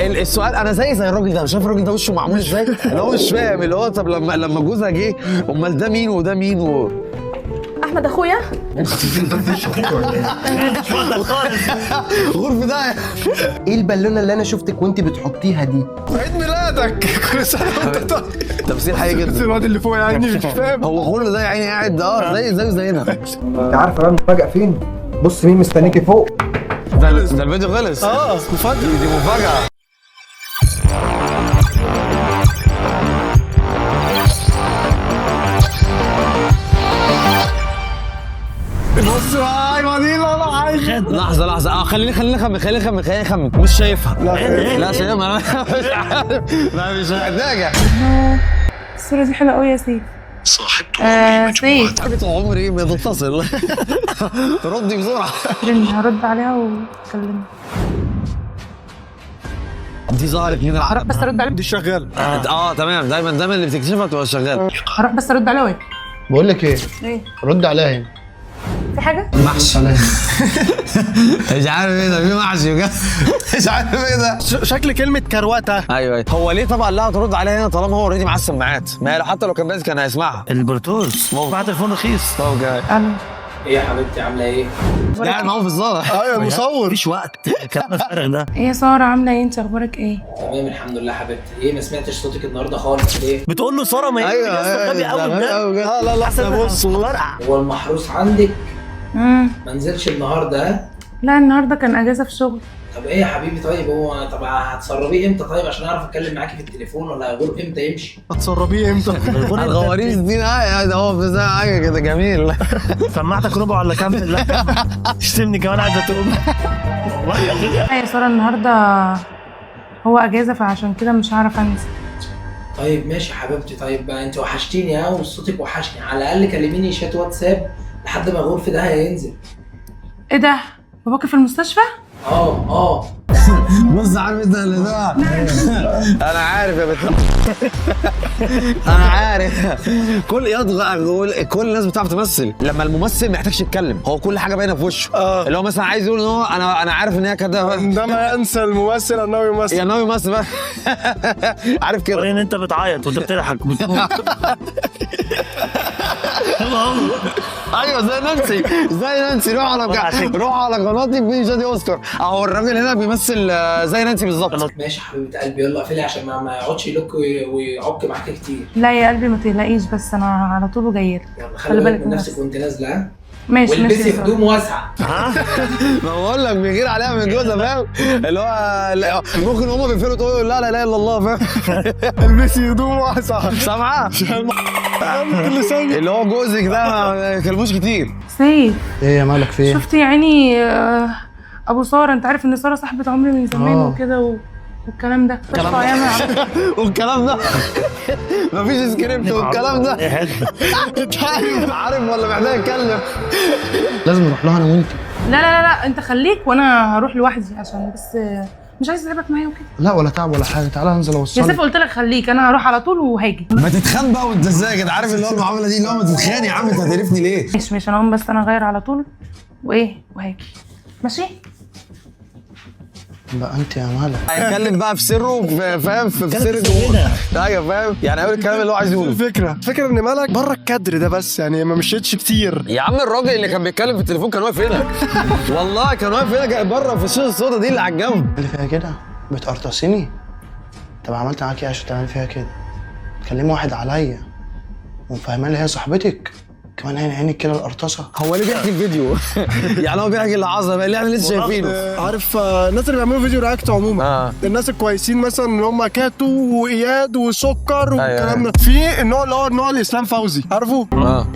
السؤال انا زي الراجل ده، شايف الراجل ده وشه معمول ازاي؟ اللي هو مش فاهم، اللي هو طب لما جوزها جه امال ده مين وده مين احمد اخويا. غرفة ده ايه البالونه اللي انا شفتك وانت بتحطيها دي؟ عيد ميلادك كل سنه وانت طيب. تمثيل حقيقي جدا. الواد اللي فوق يعني مش فاهم هو كل ده يا عيني قاعد ده زيه زينا. انت عارفه بقى المفاجاه فين؟ بص مين مستنيكي فوق. ده الفيديو خلص. مفاجاه. دي مفاجأة. بص ايوه دي لا عايز لحظة خليني اخمن مش شايفها. لا شايفها مش عارف. لا مش محتاجة. الصورة دي حلوة قوي يا سيف. سيف حبيت عمري ما تتصل. ردي بسرعة. هرد عليها واتكلم. دي ظهرت من العرق بس ارد عليها. دي شغاله. تمام. دايما اللي بتكتشفها بتبقى شغالة. هروح بس ارد عليها. بقول لك ايه؟ ايه؟ رد عليها هنا. في حاجة؟ محشي. مش عارف ايه ده، في محشي بجد. مش عارف ايه ده. شكل كلمه كروته. ايوه هو ليه طبعا لا ترد عليها هنا طالما هو اوريدي معاه السماعات؟ ما حتى لو كان بس كان هيسمعها. البلوتوث بعد تليفون رخيص. طب جاي. الو. ايه يا حبيبتي عامله ايه؟ قاعد معاهم في الصاله. ايوه مصور. مفيش وقت الكلام الفارغ ده. ايه يا سارة عاملة ايه؟ انت اخبارك ايه؟ تمام الحمد لله حبيبتي. ايه ما سمعتش صوتك النهارده خالص ليه؟ بتقول له ساره ما ايوه غبي قوي بجد. لا بص هو المحروس عندك امم ما نزلش النهارده؟ لا النهارده كان اجازة في الشغل. طب ايه يا حبيبي طيب هو طب هتسربيه امتى طيب عشان اعرف اتكلم معاكي في التليفون ولا هيقول امتى يمشي؟ هتسربيه امتى؟ الغواريس دي ده هو في حاجه كده جميل. سمعتك ربع ولا كامل؟ لا اشتمني كمان عايزه تقوم. لا يا سارة النهارده هو اجازة فعشان كده مش هعرف انزل. طيب ماشي يا حبيبتي. طيب بقى انت وحشتيني ها وصوتك وحشني، على الاقل كلميني شات واتساب لحد ما غرفة ده هينزل. ايه ده؟ باباكي في المستشفى؟ بص عارف انت اللي ده. انا عارف يا بنت. انا عارف. كل الناس بتعرف تمثل، لما الممثل ما يحتاجش يتكلم هو كل حاجه باينه في وشه. اللي هو مثلا عايز يقول ان هو انا عارف ان هي كده. عندما ينسى الممثل انه يمثل. يا ناوي يمثل بقى. عارف كده. وريني انت بتعيط وانت بتضحك. ايوه زي نانسي روح على قناتي في شادي اوسكار اهو الراجل هنا بيمثل زي نانسي بالظبط. ماشي يا حبيبه قلبي يلا اقفلي عشان ما يقعدش يلك ويعك معاكي كتير. لا يا قلبي ما تقلقيش بس انا على طول جايلك. يلا خلي بالك من نفسك وانت نازله ها. ماشي والبسي هدوم واسعه. ما بقول لك بيغير عليها من جوزها فاهم، اللي هو ممكن هما بيقفلوا تقول لا اله الا الله فاهم. البسي هدوم واسعه سامعه اللي هو جوزك ده ما كلموش كتير. سيف ايه يا مالك في ايه؟ شفت يعني ابو ساره، انت عارف ان ساره صاحبه عمري من زمان وكده والكلام ده. والكلام ده مفيش سكريبت والكلام ده. انت عارف ولا محتاج اتكلم؟ لازم نروح لها انا وانت. لا انت خليك وانا هروح لوحدي عشان بس مش عايز اتعبك معايا وكده. لا ولا تعب ولا حاجه، تعالى انزل يا اوصلك. سيف قلت لك خليك، انا هروح على طول وهاجي. ما تتخان بقى وانت ازاي كده، عارف اللي هو المعامله دي اللي هو ما تتخان يا عم، انت هتقرفني ليه؟ ماشي انا اقوم بس انا اغير على طول وهاجي. ماشي؟ بقى انت يا مالك هيتكلم بقى في سره فاهم، في سر الجمهور. ايوه فاهم، يعني هيقول الكلام اللي هو عايز يقوله. الفكره ان مالك بره الكادر ده بس، يعني ما مشيتش كتير. يا عم الراجل اللي كان بيتكلم في التليفون كان واقف هنا. والله كان واقف هنا بره في الشاشه السوداء دي اللي على الجنب. اللي فيها كده بتقرطصيني. طب عملت معاكي ايه عشان تعملي فيها كده؟ تكلمي واحد عليا ومفهماني هي صاحبتك كمان عينك كده القرطصه. هو ليه بيحكي الفيديو؟ يعني هو بيحكي اللحظه اللي احنا لسه شايفينه. عارف الناس اللي بيعملوا فيديو رياكت عموما الناس الكويسين مثلا اللي هم كاتو واياد وسكر والكلام ده. في النوع اللي هو النوع الاسلام فوزي، عارفه؟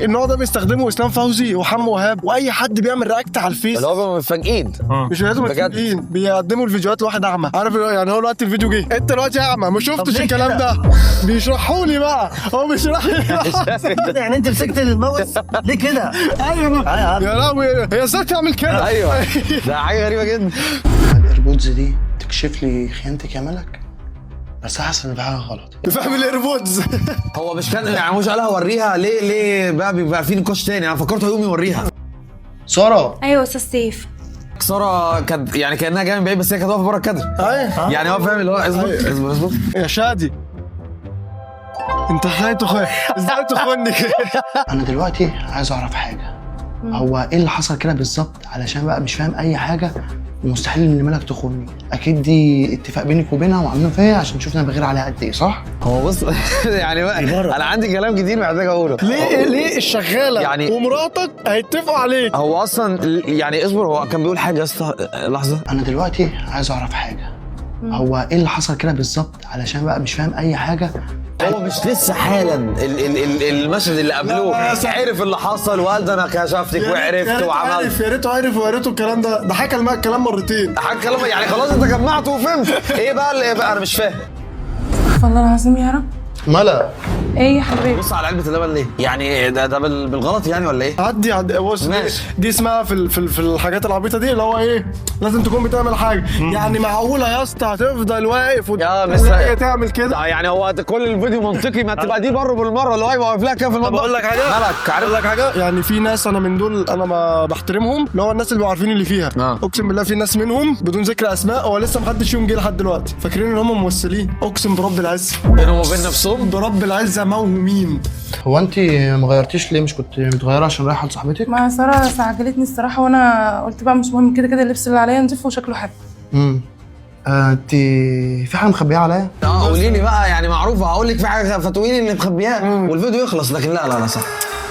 النوع ده بيستخدمه اسلام فوزي وحمو وهاب واي حد بيعمل رياكت على الفيس اللي هو متفاجئين. مش لازم متفاجئين، بيقدموا الفيديوهات لواحد اعمى. عارف يعني هو دلوقتي الفيديو جه انت دلوقتي اعمى ما شفتش الكلام ده، بيشرحوا لي بقى. هو بيشرح لي يعني انت مسكت الماوس ليه كده؟ ايوه يا لهوي هي ازاي تعمل كده؟ ايوه ده حاجه غريبه جدا. الايربودز دي تكشف لي خيانتك يا ملك، بس حاسس ان في حاجه غلط. فاهم الايربودز. هو مش كان يعني مش قالها وريها ليه بقى بيبقى في نقاش تاني؟ انا فكرته هيقوم يوريها. ساره ايوه استاذ سيف. ساره كانت يعني كانها جايه من بعيد بس هي كانت واقفه بره الكادر. ايوه يعني هو فاهم اللي هو اصبر يا شادي انت ازاي تخوني كده؟ انا دلوقتي عايز اعرف حاجه، هو ايه اللي حصل كده بالظبط؟ علشان بقى مش فاهم اي حاجه، ومستحيل ان مالك تخوني. اكيد دي اتفاق بينك وبينها وعاملين فيا عشان شفنا انا بغير عليها قد ايه، صح؟ هو بص يعني بقى انا عندي كلام كتير محتاج اقوله. ليه الشغاله يعني ومراتك هيتفقوا عليك؟ هو اصلا يعني اصبر، هو كان بيقول حاجه يا اسطى لحظه. انا دلوقتي عايز اعرف حاجه، هو ايه اللي حصل كده بالظبط؟ علشان بقى مش فاهم اي حاجه. هو مش لسه حالا المشهد اللي قبلوه عرف اللي حصل وقال ده انا كشفتك وعرفت وعملت. يا ريته عرف ويا ريته الكلام ده حكى الكلام مرتين. حكى كلام يعني خلاص انت جمعته وفهمت. ايه بقى انا مش فاهم. والله العظيم يا رب. ملا ايه يا حبيبي؟ بص على علبه اللبن ليه؟ يعني ده بالغلط يعني ولا ايه؟ عدي بص دي اسمها في الحاجات العبيطه دي اللي هو ايه، لازم تكون بتعمل حاجه. يعني معقوله يا اسطى هتفضل واقف يا تعمل كده؟ يعني هو كل الفيديو منطقي، ما تبقى دي بره بالمره اللي هو يبقى واقف لها كده في المطبخ. بقول لك حاجه مالك عارف لك حاجه، يعني في ناس انا من دول انا ما بحترمهم، اللي هو الناس اللي بيبقوا عارفين اللي فيها. اقسم بالله في ناس منهم بدون ذكر اسماء هو لسه ما حدش فيهم جه لحد دلوقتي فاكرين ان هم ممثلين. اقسم برب العز بينهم وبين نفسهم، برب العزه موهومين. هو انت ما غيرتيش ليه؟ مش كنت متغيره عشان رايحه لصاحبتك؟ ما ساره استعجلتني الصراحه، وانا قلت بقى مش مهم، كده كده اللبس اللي عليا نضيف وشكله حلو. انت في حاجه مخبيه عليا؟ قولي لي بقى، يعني معروفه هقول لك في حاجه فتقولي لي اللي مخبيها والفيديو يخلص. لكن لا صح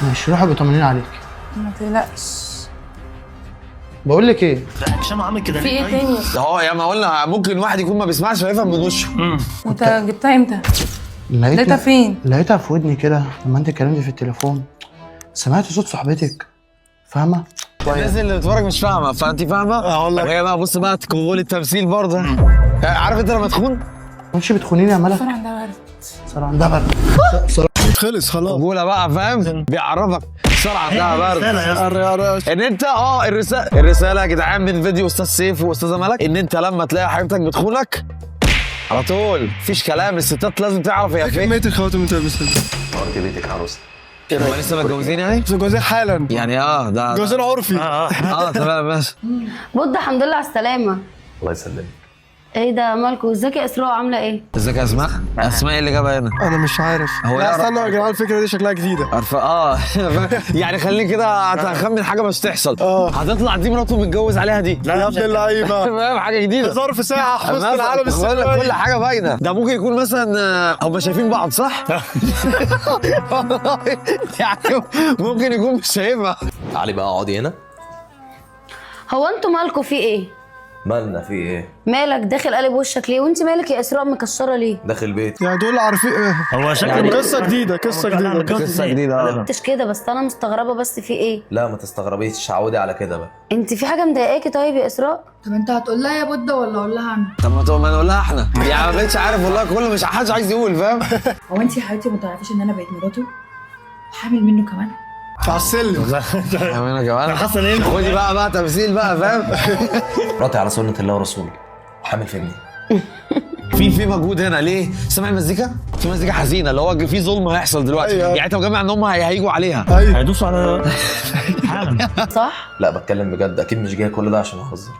ماشي، روحي بطمنين عليك. ما تقلقش. بقول لك ايه، هشام عامل كده في ايه تاني؟ هو يا ما قلنا ممكن واحد يكون ما بيسمعش فيفهم من وشه. انت جبتها امتى؟ لقيتها فين؟ لقيتها في ودني كده لما انت اتكلمتي في التليفون، سمعت صوت صاحبتك، فاهمه؟ الناس اللي بتتفرج مش فاهمه، فانت فاهمه. وهي بقى بص بقى تقول التمثيل برضه. عارف انت لما تخون مش بتخونيني يا ملك؟ ساره عندها برد. ساره عندها برد. خلص خلاص. قولها بقى فاهم، بيعرفك ساره عندها برد. ان انت الرساله يا جدعان من فيديو استاذ سيف واستاذه ملك، ان انت لما تلاقي حبيبتك بتخونك على طول مفيش كلام، الستات لازم تعرف هي فين. كمية الخواتم اللي بتلبسها دي. قلت بيتك عروسه. هو لسه متجوزين يعني؟ متجوزين حالا يعني ده جوزين عرفي. تمام ماشي. بود الحمد لله على السلامة. الله يسلمك. ايه ده مالكوا؟ ازيك يا اسراء عاملة ايه؟ ازيك يا اسماء؟ اسماء اللي جابها هنا؟ انا مش عارف. هو لا استنى يا جماعه الفكره دي شكلها جديده. عارفه يعني خليني كده هتخمن حاجه مش تحصل. هتطلع دي مراته متجوز عليها دي. لا يا ابن اللعيبه فاهم حاجه جديده. ظرف ساعه حفظت العالم السينمائي. كل حاجه باينه. ده ممكن يكون مثلا هم شايفين بعض صح؟ يعني ممكن يكون مش شايفها. تعالي بقى اقعدي هنا. هو انتوا مالكوا في ايه؟ مالنا في ايه؟ مالك داخل قلب وشك ليه؟ وانت مالك يا اسراء مكشره ليه؟ داخل البيت. يعني دول عارفين هو شكله يعني قصه جديده قصه جديده. مش كده بس انا مستغربه، بس في ايه؟ لا ما تستغربيش، عودي على كده بقى. انت في حاجه مضايقاكي طيب يا اسراء؟ طب انت هتقول لها يا بودة ولا اقول لها انا؟ طب ما نقول لها احنا. يعني ما بقتش عارف والله، كله مش حدش عايز يقول فاهم. هو انت يا حبيبتي ما تعرفيش ان انا بقيت مراته وحامل منه كمان؟ على السلم. انا كمان حصل ايه؟ خدي بقى تمثيل بقى فاهم. مراتي على سنه الله ورسوله وحامل في ابني. في مجهود هنا ليه؟ سامع المزيكا؟ في مزيكا حزينه اللي هو في ظلم هيحصل دلوقتي. يعني انت مجمع ان هم هيجوا عليها. هيدوسوا على حالا. صح؟ لا بتكلم بجد، اكيد مش جاي كل ده عشان اهزر.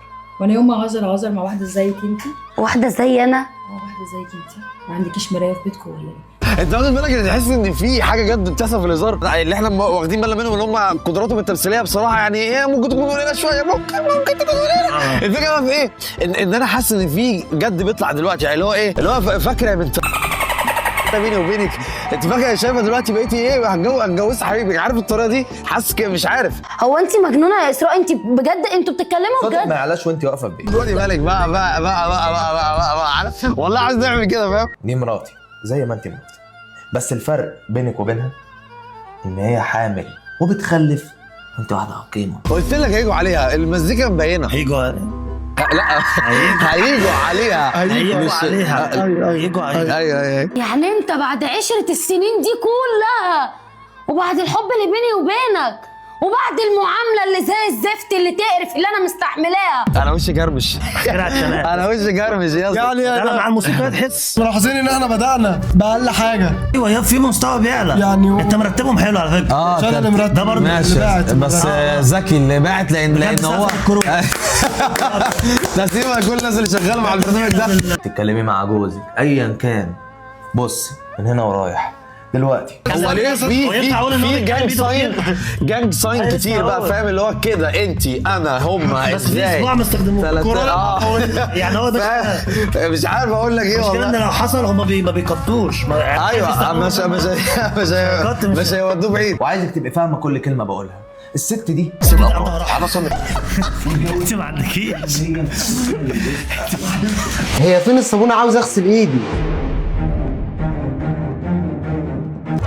وانا يوم ما اهزر مع واحده زيك انت؟ واحده زي انا؟ واحده زيك انت ما عندكيش مرايه في بيتكم ولا ايه؟ انت واخد بالك ان تحس ان في حاجه جد بتحصل في الهزار اللي احنا واخدين بالنا منهم، ان هم قدراتهم التمثيليه بصراحه يعني ايه ممكن تكون قليله شويه، ممكن تكون قليله. الفكره بقى في ايه؟ ان انا حاسس ان في جد بيطلع دلوقتي، يعني اللي هو ايه؟ اللي هو فاكره يا بنت بيني وبينك، انت فاكره شايفه دلوقتي بقيتي ايه؟ هتجوز حبيبك، عارف الطريقه دي؟ حاسس كده مش عارف. هو انت مجنونه يا اسراء؟ انت بجد انتوا بتتكلموا صوتك ما بجد؟ يعلاش وانت واقفه في بيتك. خدي بالك بقى والله عايز نعمل كده فاهم. دي مراتي زي ما انت مراتي، بس الفرق بينك وبينها ان هي حامل وبتخلف وانت واحده عقيمه. قلت لك هيجوا عليها، المزيكا مبينه. هيجوا لا هيجوا عليها. هيجوا عليها. ايوه يعني انت بعد 10 السنين دي كلها وبعد الحب اللي بيني وبينك وبعد المعامله اللي زي الزفت اللي تقرف اللي انا مستحملاها. انا وشي جرمش. انا وشي جرمش يا اسطى. يعني لا مع الموسيقى تحس ملاحظين ان احنا بدأنا بأقل حاجة. ايوه يا في مستوى بيعلى يعني انت مرتبهم حلو على فكره. عشان اللي مرتب ده برضه ماشي بس ذكي اللي باعت لان هو تسيبها كل الناس اللي شغاله مع البرنامج ده. تتكلمي مع جوزك ايا كان، بص من هنا ورايح دلوقتي. هو ليه في جانج ساين كتير بقى فاهم اللي هو كده انتي انا هما بس في ازاي اسبوع ما استخدموه يعني هو ده مش عارف اقول لك ايه المشكله ان والله. لو حصل هم ما بيقضوش ايوه مش هيودوه بعيد. وعايزك تبقي فاهمه كل كلمه بقولها. الست دي انت ما عندكيش. هي فين الصابونه؟ عاوز اغسل ايدي.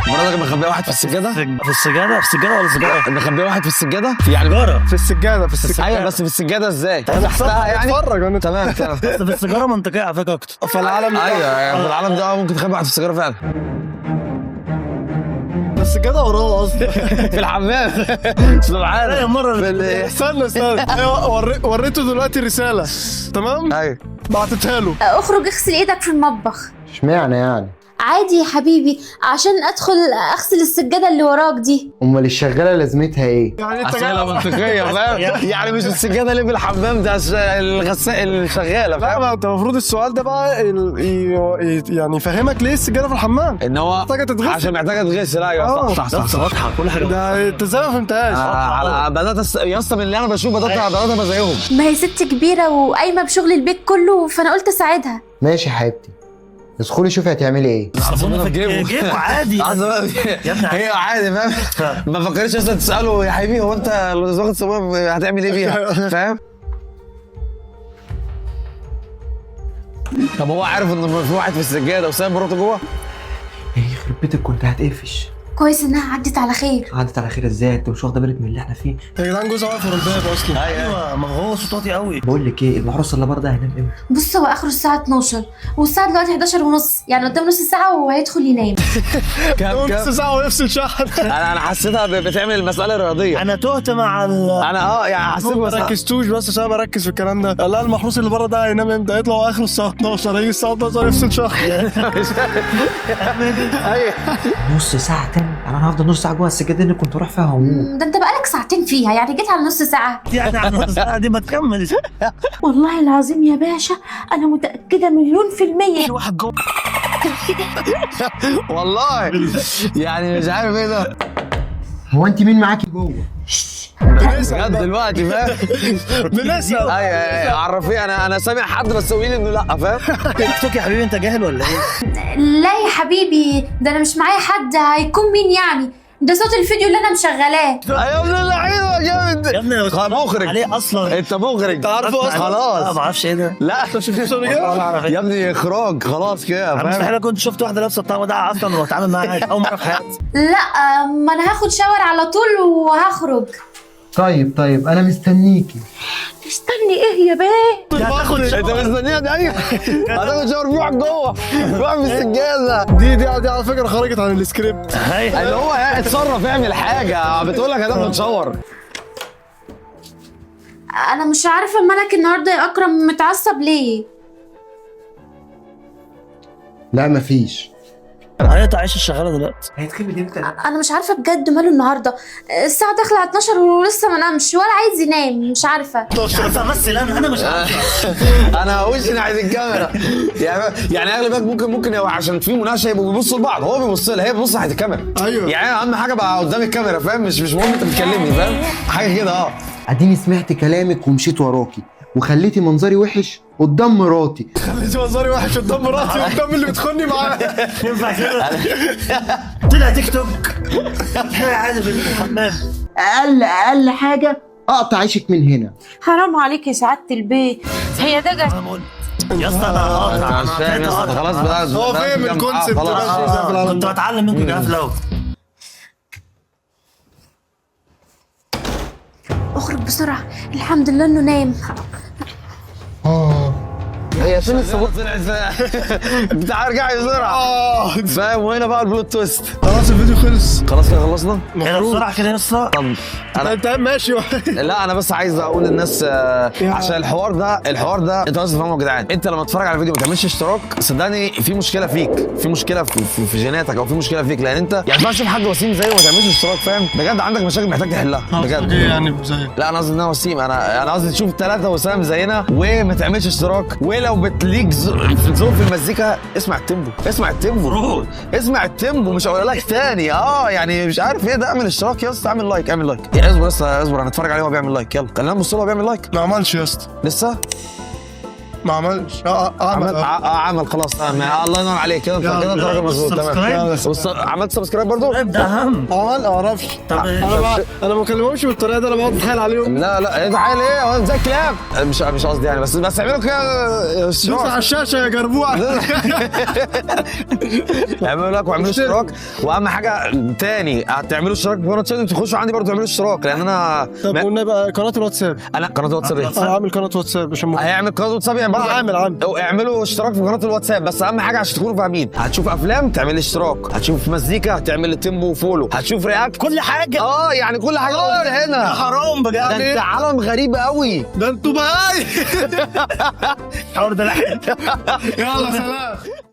مراتك مخبيه واحد في السجاده؟ في السجاده ولا السجاده؟ مخبيه واحد في السجاده؟ يعني سيجاره في السجادة ايوه بس في السجاده ازاي؟ تحتها يعني اتفرج. تمام بس في السيجاره منطقيه على فكره اكتر. فالعالم ايوه يعني في العالم ده ممكن تخبي واحد في السجاره فعلا. السجادة وراه قصدي. في الحمام سبحان لا مره استنى وريته دلوقتي رسالة تمام؟ ايوه بعتتها له. اخرج اغسل ايدك في المطبخ. اشمعنى يعني؟ عادي يا حبيبي عشان ادخل اغسل السجاده اللي وراك دي. امال الشغاله لازمتها ايه؟ يعني انت اسئله منطقيه فاهم يعني مش السجاده اللي في الحمام ده الغساله اللي شغاله لا فاهم. ما انت المفروض السؤال ده بقى يعني يفهمك ليه السجادة في الحمام ان هو محتاجة تتغسل. عشان محتاجه تتغسل. ايوه صح واضحه كل حاجه. ده انت ازاي ما فهمتهاش؟ بدات يا اسطى من اللي انا بشوف بدات ابقى زيهم. ما هي ست كبيره وقايمه بشغل البيت كله فانا قلت اساعدها. ماشي يا حبيبتي، ادخلي شوفي هتعملي ايه. صابونه في جيبه عادي يا ابني هي عادي فاهم. ما فكرتش اصلا تساله يا حبيبي هو انت لو واخد صابونه هتعمل ايه بيها فاهم. طب هو عارف ان في واحد في السجاده وسايب مراته جوه؟ يخرب بيتك كنت هتقفش. كويس انها عدت على خير. عدت على خير ازاي؟ انت مش واخده بالك من اللي احنا فيه؟ يا جدعان جوز واقف ورا الباب اصلا. ايوه ما هو صوت واطي قوي. بقول لك ايه، المحروس اللي بره ده هينام امتى؟ بص هو اخره الساعه 12 والساعه دلوقتي 11 ونص يعني قدام نص ساعه وهيدخل ينام. نص ساعة ويفصل شحن. انا حسيتها بتعمل المساله رياضيه. انا تهت مع انا يعني حسيت ما ركزتوش بس عشان بركز في الكلام ده. لا المحروس اللي بره ده هينام امتى؟ يطلع اخره الساعة 12 هيجي الساعة 12 يفصل شحن. نص ساعه تاني؟ انا هفضل نص ساعه جوه السجاده اللي كنت اروح فيها هموت. ده انت بقالك ساعتين فيها يعني جيت على نص ساعه. يعني عن نص ساعه دي ما تكملش. والله العظيم يا باشا انا متاكده 1,000,000%. واحد جوه والله يعني مش عارف ايه ده. هو انت مين معاكي جوه؟ بجد دلوقتي فاهم. بنسأل. ايوه عرفيه انا سامع حد بس قولي لي انه لا فاهم. تيك توك يا حبيبي انت جاهل ولا ايه؟ لا يا حبيبي ده انا مش معايا حد هيكون مين يعني؟ ده صوت الفيديو اللي انا مشغلاه. يا ابن اللعيبه جامد. يا ابني مخرج عليه اصلا. انت مخرج انت عارفه اصلا خلاص. ما اعرفش ايه ده. لا يا ابني اخراج خلاص كده انا فاهم. مستحيل كنت شفت واحده لابسه الطقم ده اصلا واتعامل معاها اول مره في حياتي. لا ما انا هاخد شاور على طول وهخرج. طيب انا مستنيكي. استني ايه يا بيه؟ انت مستنيها دي؟ ايوه هتاخد شاور في واحد جوه في واحد في السجاده. دي على فكرة خرجت عن السكريبت. اللي هو اتصرف اعمل حاجه بتقول لك هتاخد شاور. انا مش عارفه مالك النهارده يا اكرم متعصب ليه؟ لا مفيش. هيقطع عيش الشغاله دلوقتي. هيتخبي امتى؟ انا مش عارفه بجد ماله النهارده. الساعه داخله على 12 ولسه ما نامش ولا عايز ينام مش عارفه. بس انا مش عارف. انا وشي ناحيه الكاميرا يعني اغلبك ممكن هو عشان في مناقشه يبقوا بيبصوا لبعض هو بيبص لها هي بتبص ناحيه الكاميرا. ايوه يعني اهم حاجه بقى قدام الكاميرا فاهم مش مهم انت بتكلمني فاهم حاجه كده. اديني سمعت كلامك ومشيت وراكي وخليتي منظري وحش قدام مراتي. خليتي منظري وحش قدام مراتي قدام اللي بتخوني معاه. ينفع كده؟ طلع تيك توك هتلاقي عادي في الحمام. اقل حاجه اقطع عيشك من هنا. حرام عليك يا سعاده البيت. هي ده يا اسطى انا مش فاهم يا اسطى خلاص بقى هو فاهم الكونسيبت ده. كنت بتعلم منكم جاف لو. اخرج بسرعه الحمد لله انه نام. هي فين الصابون طلعت بتاع ارجعي بسرعه فاهم. وهنا بقى البلوت تويست. خلاص الفيديو خلص. خلاص كده خلصنا بسرعه كده يا اسطى. طب انت ماشي لا انا بس عايز اقول للناس عشان الحوار ده انت لازم تفهموا يا جدعان. انت لما تتفرج على فيديو ما تعملش اشتراك صدقني في مشكله فيك، في مشكله في جيناتك او في مشكله فيك، لان انت يعني ما تشوف حد وسيم زيه وما تعملش اشتراك فاهم. بجد عندك مشاكل محتاج تحلها بجد يعني زي لا انا قصدي ان انا وسيم، انا قصدي تشوف 3 وسام زينا وما تعملش اشتراك. ولو بتليك ذوق في المزيكا اسمع التيمبو، اسمع التيمبو مش هقول لك تاني. يعني مش عارف ايه ده. اعمل اشتراك يا اسطى، اعمل لايك يعني اصبر بس اصبر هنتفرج عليه وهو بيعمل لايك. يلا خلينا نبص له وهو بيعمل لايك. ما عملش يا اسطى لسه ما عملش. عمل خلاص. الله ينور عليك كده انت راجل مظبوط تمام. عملت سبسكرايب برضو؟ ده اهم. عمل ما اعرفش. طب انا ما بكلمهمش بالطريقه دي، انا بقعد اتحايل عليهم. لا اتحايل ايه هو زي الكلاب. مش قصدي يعني بس اعملوا كده دوس على الشاشه يا جربوع. اعملوا لايك واعملوا اشتراك. واهم حاجه تاني هتعملوا اشتراك في قناه شادي تخشوا عندي برضو تعملوا اشتراك لان انا طب قلنا بقى قناه الواتساب. انا قناه الواتساب ايه؟ عامل قناه واتساب عشان هيعمل قناه واتساب يعني عامل اعملوا اشتراك في قناه الواتساب. بس اهم حاجه عشان تكونوا فاهمين هتشوف افلام تعمل اشتراك، هتشوف مزيكا هتعمل تيمبو وفولو، هتشوف رياكت كل حاجه. يعني كل حاجه هنا حرام بجد. ده انت عالم غريب قوي. ده انتوا بقى الحوار ده لا. يلا سلام.